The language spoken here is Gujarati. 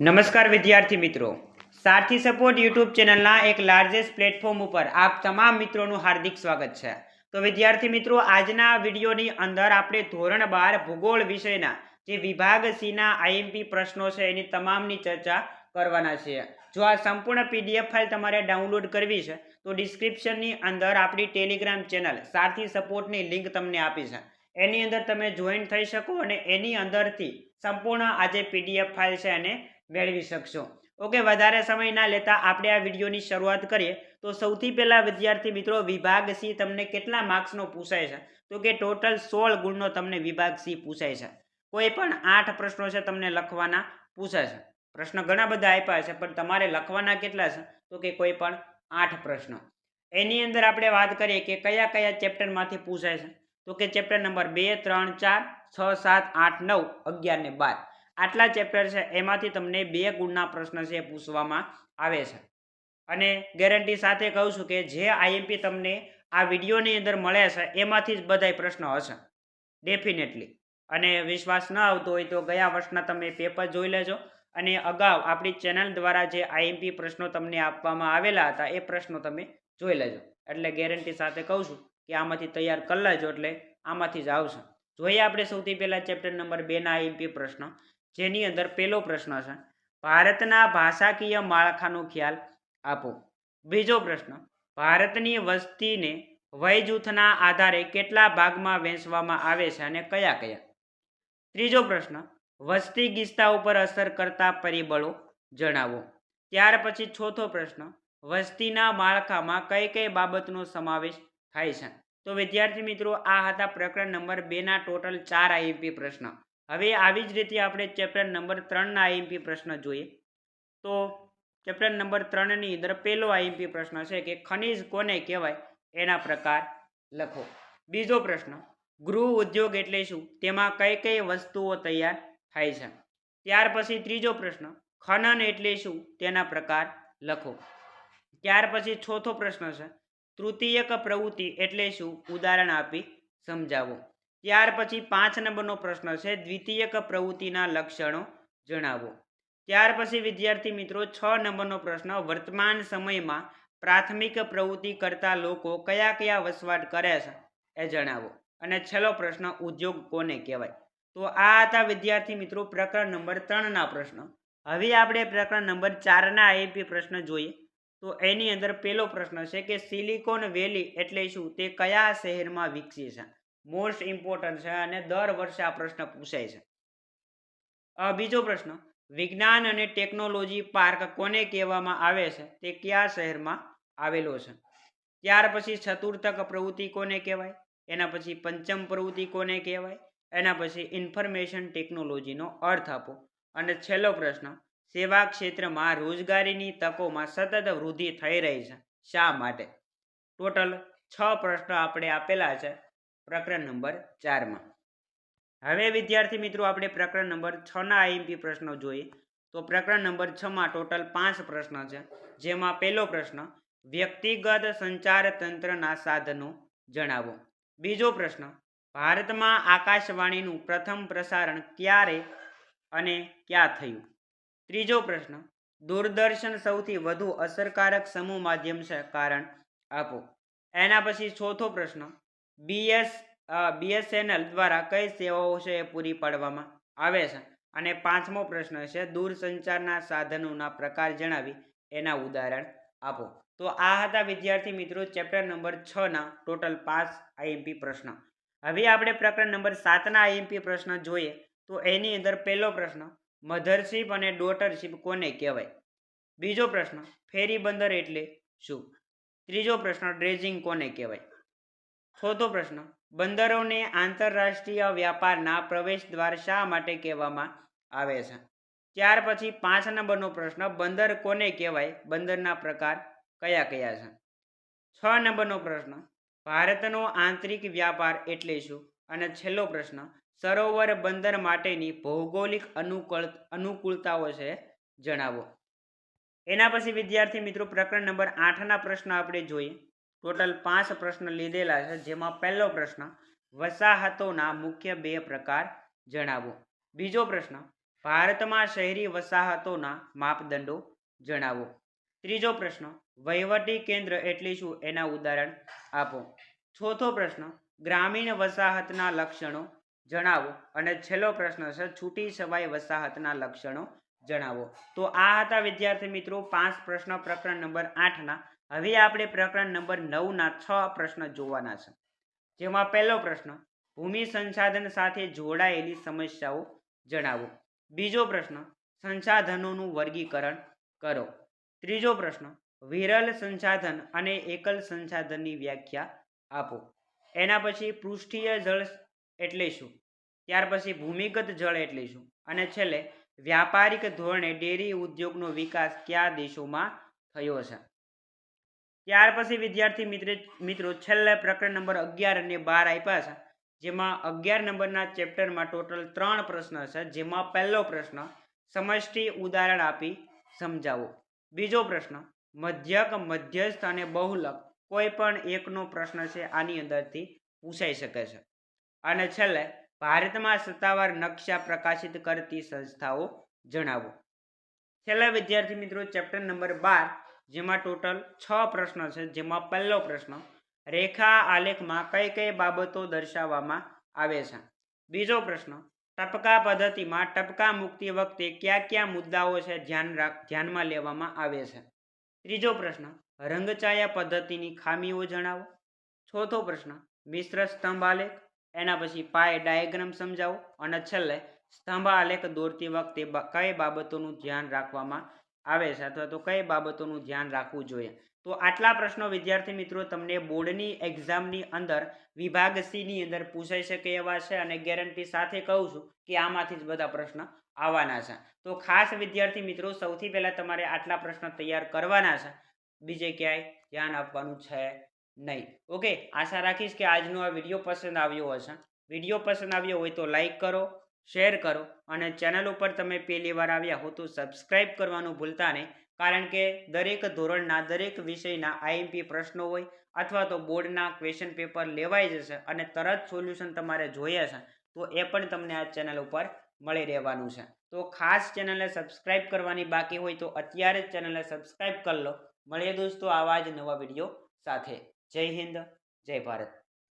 નમસ્કાર વિદ્યાર્થી મિત્રો, સારથી સપોર્ટ યુટ્યુબ ચેનલના એક લાર્જેસ્ટ પ્લેટફોર્મ ઉપર આપ તમામ મિત્રોનું હાર્દિક સ્વાગત છે। તો વિદ્યાર્થી મિત્રો, આજના વિડીયોની અંદર આપણે ધોરણ 12 ભૂગોળ વિષયના જે વિભાગ સીના આઈએમપી પ્રશ્નો છે એની તમામની ચર્ચા કરવાના છીએ। જો આ સંપૂર્ણ પીડીએફ ફાઇલ તમારે ડાઉનલોડ કરવી છે તો ડિસ્ક્રિપ્શનની અંદર આપણી ટેલિગ્રામ ચેનલ સારથી સપોર્ટની લિંક તમને આપી છે, એની અંદર તમે જોઈન થઈ શકો અને એની અંદરથી સંપૂર્ણ આ જે પીડીએફ ફાઇલ છે એને મેળવી શકશો। ઓકે, વધારે સમય ના લેતા આપણે આ વિડીયોની શરૂઆત કરીએ। તો સૌથી પહેલા વિદ્યાર્થી મિત્રો, વિભાગ સી તમને કેટલા માર્ક્સનો પૂછાય છે? તો કે ટોટલ 16 ગુણનો તમને વિભાગ સી પૂછાય છે। કોઈ પણ 8 પ્રશ્નો છે તમને લખવાના પૂછાય છે। પ્રશ્ન ઘણા બધા આપ્યા છે પણ તમારે લખવાના કેટલા છે? તો કે કોઈ પણ 8 પ્રશ્નો। એની અંદર આપણે વાત કરીએ કે કયા કયા ચેપ્ટરમાંથી પૂછાય છે, તો કે ચેપ્ટર નંબર 2, 3, 4, 6, 7, 8, 9, 11 ને 12 આટલા ચેપ્ટર છે એમાંથી તમને 2 ગુણના પ્રશ્ન છે પૂછવામાં આવે છે। અને ગેરંટી સાથે કહું છું કે જે આઈએમપી તમને આ વિડીયોની અંદર મળે છે એમાંથી જ બધાય પ્રશ્નો હશે ડેફિનેટલી। અને વિશ્વાસ ન આવતો હોય તો ગયા વર્ષના તમે પેપર જોઈ લેજો અને અગાઉ આપણી ચેનલ દ્વારા જે આઈએમપી પ્રશ્નો તમને આપવામાં આવેલા હતા એ પ્રશ્નો તમે જોઈ લેજો। એટલે ગેરંટી સાથે કહું છું કે આમાંથી તૈયાર કરી લેજો એટલે આમાંથી જ આવશે। જોઈએ આપણે સૌથી પહેલા ચેપ્ટર નંબર 2 ના આઈએમપી પ્રશ્ન, જેની અંદર પહેલો પ્રશ્ન છે, ભારતના ભાષાકીય માળખાનો ખ્યાલ આપો। બીજો પ્રશ્ન, ભારતની વસ્તીને વય જૂથના આધારે કેટલા ભાગમાં વહેંચવામાં આવે છે અને કયા કયા? ત્રીજો પ્રશ્ન, વસ્તી ગીચતા ઉપર અસર કરતા પરિબળો જણાવો। ત્યાર પછી ચોથો પ્રશ્ન, વસ્તીના માળખામાં કઈ કઈ બાબતનો સમાવેશ થાય છે? તો વિદ્યાર્થી મિત્રો, આ હતા પ્રકરણ નંબર 2 ના ટોટલ 4 આઈએમપી પ્રશ્ન। હવે આવી જ રીતે આપણે ચેપ્ટર નંબર 3 ના આઈએમપી પ્રશ્ન જોઈએ। તો ચેપ્ટર નંબર 3 ની અંદર પહેલો આઈએમપી પ્રશ્ન છે કે ખનિજ કોને કહેવાય, એના પ્રકાર લખો। બીજો પ્રશ્ન, ગૃહ ઉદ્યોગ એટલે શું, તેમાં કઈ કઈ વસ્તુઓ તૈયાર થાય છે? ત્યાર પછી ત્રીજો પ્રશ્ન, ખનન એટલે શું, તેના પ્રકાર લખો। ત્યાર પછી ચોથો પ્રશ્ન છે, તૃતીયક પ્રવૃત્તિ એટલે શું, ઉદાહરણ આપી સમજાવો। ત્યાર પછી 5 નંબરનો પ્રશ્ન છે, દ્વિતીયક પ્રવૃત્તિના લક્ષણો જણાવો। ત્યાર પછી વિદ્યાર્થી મિત્રો 6 નંબરનો પ્રશ્ન, વર્તમાન સમયમાં પ્રાથમિક પ્રવૃત્તિ કરતા લોકો કયા કયા વસવાટ કરે છે એ જણાવો। અને છેલ્લો પ્રશ્ન, ઉદ્યોગ કોને કહેવાય? તો આ હતા વિદ્યાર્થી મિત્રો પ્રકરણ નંબર 3 ના પ્રશ્નો। હવે આપણે પ્રકરણ નંબર 4 ના આઈએમપી પ્રશ્ન જોઈએ। તો એની અંદર પહેલો પ્રશ્ન છે કે સિલિકોન વેલી એટલે શું, તે કયા શહેરમાં વિકસી છે? મોસ્ટ ઇમ્પોર્ટન્ટ છે અને દર વર્ષે આ પ્રશ્ન પૂછાય છે। બીજો પ્રશ્ન, વિજ્ઞાન અને ટેકનોલોજી પાર્ક કોને કહેવામાં આવે છે, તે કયા શહેરમાં આવેલો છે? ત્યાર પછી ચતુર્થક પ્રવૃત્તિ કોને કહેવાય, એના પછી પંચમ પ્રવૃત્તિ કોને કહેવાય, એના પછી ઇન્ફોર્મેશન ટેકનોલોજીનો અર્થ આપો। અને છેલ્લો પ્રશ્ન, સેવા ક્ષેત્રમાં રોજગારીની તકોમાં સતત વૃદ્ધિ થઈ રહી છે, શા માટે? ટોટલ 6 પ્રશ્નો આપણે આપેલા છે પ્રકરણ નંબર 4 માં। હવે વિદ્યાર્થી મિત્રો આપણે પ્રકરણ નંબર 6 ના આઈએમપી પ્રશ્નો જોઈએ। તો પ્રકરણ નંબર 6 માં ટોટલ 5 પ્રશ્નો છે, જેમાં પહેલો પ્રશ્ન, વ્યક્તિગત સંચાર તંત્રના સાધનો જણાવો। બીજો પ્રશ્ન, ભારતમાં આકાશવાણીનું પ્રથમ પ્રસારણ ક્યારે અને ક્યાં થયું? ત્રીજો પ્રશ્ન, દૂરદર્શન સૌથી વધુ અસરકારક સમૂહ માધ્યમ છે, કારણ આપો। એના પછી ચોથો પ્રશ્ન, બીએસએનએલ દ્વારા કઈ સેવાઓ છે એ પૂરી પાડવામાં આવે છે? અને પાંચમો પ્રશ્ન છે, દૂરસંચારના સાધનોના પ્રકાર જણાવી એના ઉદાહરણ આપો। તો આ હતા વિદ્યાર્થી મિત્રો ચેપ્ટર નંબર 6 ના ટોટલ 5 આઈએમપી પ્રશ્ન। હવે આપણે પ્રકરણ નંબર 7 ના આઈએમપી પ્રશ્ન જોઈએ। તો એની અંદર પહેલો પ્રશ્ન, મધરશિપ અને ડોટરશિપ કોને કહેવાય? બીજો પ્રશ્ન, ફેરી બંદર એટલે શું? ત્રીજો પ્રશ્ન, ડ્રેજિંગ કોને કહેવાય? ચોથો પ્રશ્ન, બંદરોને આંતરરાષ્ટ્રીય વ્યાપારના પ્રવેશ દ્વાર શા માટે કહેવામાં આવે છે? ત્યાર પછી 5 નંબરનો પ્રશ્ન, બંદર કોને કહેવાય, બંદરના પ્રકાર કયા કયા છે? 6 નંબરનો પ્રશ્ન, ભારતનો આંતરિક વ્યાપાર એટલે શું? અને છેલ્લો પ્રશ્ન, સરોવર બંદર માટેની ભૌગોલિક અનુકૂળતાઓ છે જણાવો। એના પછી વિદ્યાર્થી મિત્રો પ્રકરણ નંબર 8 ના પ્રશ્ન આપણે જોઈએ। ટોટલ 5 પ્રશ્ન લીધેલા છે, જેમાં પહેલો પ્રશ્ન, વસાહતોના મુખ્ય 2 પ્રકાર જણાવો। બીજો પ્રશ્ન, ભારતમાં શહેરી વસાહતોના માપદંડો જણાવો. ત્રીજો પ્રશ્ન, વહીવટી કેન્દ્ર એટલે શું, એના ઉદાહરણ આપો. ચોથો પ્રશ્ન, ગ્રામીણ વસાહતના લક્ષણો જણાવો. અને છેલ્લો પ્રશ્ન છે, છૂટી છવાઈ વસાહતના લક્ષણો જણાવો. તો આ હતા વિદ્યાર્થી મિત્રો 5 પ્રશ્ન પ્રકરણ નંબર 8ના. હવે આપણે પ્રકરણ નંબર 9ના 6 પ્રશ્ન જોવાના છે. જેમાં પહેલો પ્રશ્ન, ભૂમિ સંસાધન સાથે જોડાયેલી સમસ્યાઓ જણાવો. બીજો પ્રશ્ન, સંસાધનોનું વર્ગીકરણ કરો. ત્રીજો પ્રશ્ન, વિરલ સંસાધન અને એકલ સંસાધનની વ્યાખ્યા આપો. એના પછી પૃષ્ઠીય જળ એટલે શું, ત્યાર પછી ભૂમિગત જળ એટલે શું, અને છેલ્લે વ્યાપારિક ધોરણે ડેરી ઉદ્યોગનો વિકાસ કયા દેશોમાં થયો છે. ત્યાર પછી વિદ્યાર્થી મિત્રો છેલ્લે પ્રકરણ નંબર 11 અને 12 આપ્યા છે. જેમાં 11 નંબરના ચેપ્ટરમાં ટોટલ 3 પ્રશ્ન છે. જેમાં પહેલો પ્રશ્ન, સમષ્ટિ ઉદાહરણ આપી સમજાવો. બીજો પ્રશ્ન, મધ્યક, મધ્યસ્થ અને બહુલક કોઈ પણ એકનો પ્રશ્ન છે આની અંદરથી પૂછાઈ શકે છે. અને છેલ્લે ભારતમાં સત્તાવાર નકશા પ્રકાશિત કરતી સંસ્થાઓ જણાવો. છેલ્લે વિદ્યાર્થી મિત્રો ચેપ્ટર નંબર 12 જેમાં ટોટલ 6 પ્રશ્ન છે. જેમાં પહેલો પ્રશ્ન, રેખા આલેખમાં કઈ કઈ બાબતો દર્શાવવામાં આવે છે. બીજો પ્રશ્ન, ટપકા પદ્ધતિમાં ટપકા મૂકતી વખતે કયા કયા મુદ્દાઓ છે ધ્યાનમાં લેવામાં આવે છે. ત્રીજો પ્રશ્ન, રંગછાયા પદ્ધતિની ખામીઓ જણાવો. ચોથો પ્રશ્ન, મિશ્ર સ્તંભ આલેખ, એના પછી પાય ડાયાગ્રામ સમજાવો. અને છેલ્લે સ્તંભ આલેખ દોરતી વખતે કઈ બાબતોનું ધ્યાન રાખવામાં આવે છે અથવા તો કઈ બાબતોનું ધ્યાન રાખવું જોઈએ. તો આટલા પ્રશ્નો વિદ્યાર્થી મિત્રો તમને બોર્ડની એક્ઝામની અંદર વિભાગ સી ની અંદર પૂછાઈ શકે એવા છે. અને ગેરંટી સાથે કહું છું કે આમાંથી જ બધા પ્રશ્ન આવવાના છે. તો ખાસ વિદ્યાર્થી મિત્રો સૌથી પહેલા તમારે આટલા પ્રશ્ન તૈયાર કરવાના છે, બીજે ક્યાંય ધ્યાન આપવાનું છે નહીં. ઓકે, આશા રાખીશ કે આજનો આ વિડીયો પસંદ આવ્યો હશે. વિડીયો પસંદ આવ્યો હોય તો લાઈક કરો, શેર કરો, અને ચેનલ ઉપર તમે પહેલી વાર આવ્યા હો તો સબસ્ક્રાઈબ કરવાનું ભૂલતા નહીં. કારણ કે દરેક ધોરણના દરેક વિષયના આઈએમપી પ્રશ્નો હોય અથવા તો બોર્ડના ક્વેશ્ચન પેપર લેવાઈ જશે અને તરત સોલ્યુશન તમારે જોઈએ છે તો એ પણ તમને આ ચેનલ ઉપર મળી રહેવાનું છે. તો ખાસ ચેનલને સબસ્ક્રાઈબ કરવાની બાકી હોય તો અત્યારે જ ચેનલને સબસ્ક્રાઈબ કરી લો. મળીએ દોસ્તો આવા જ નવા વિડીયો સાથે. જય હિન્દ, જય ભારત.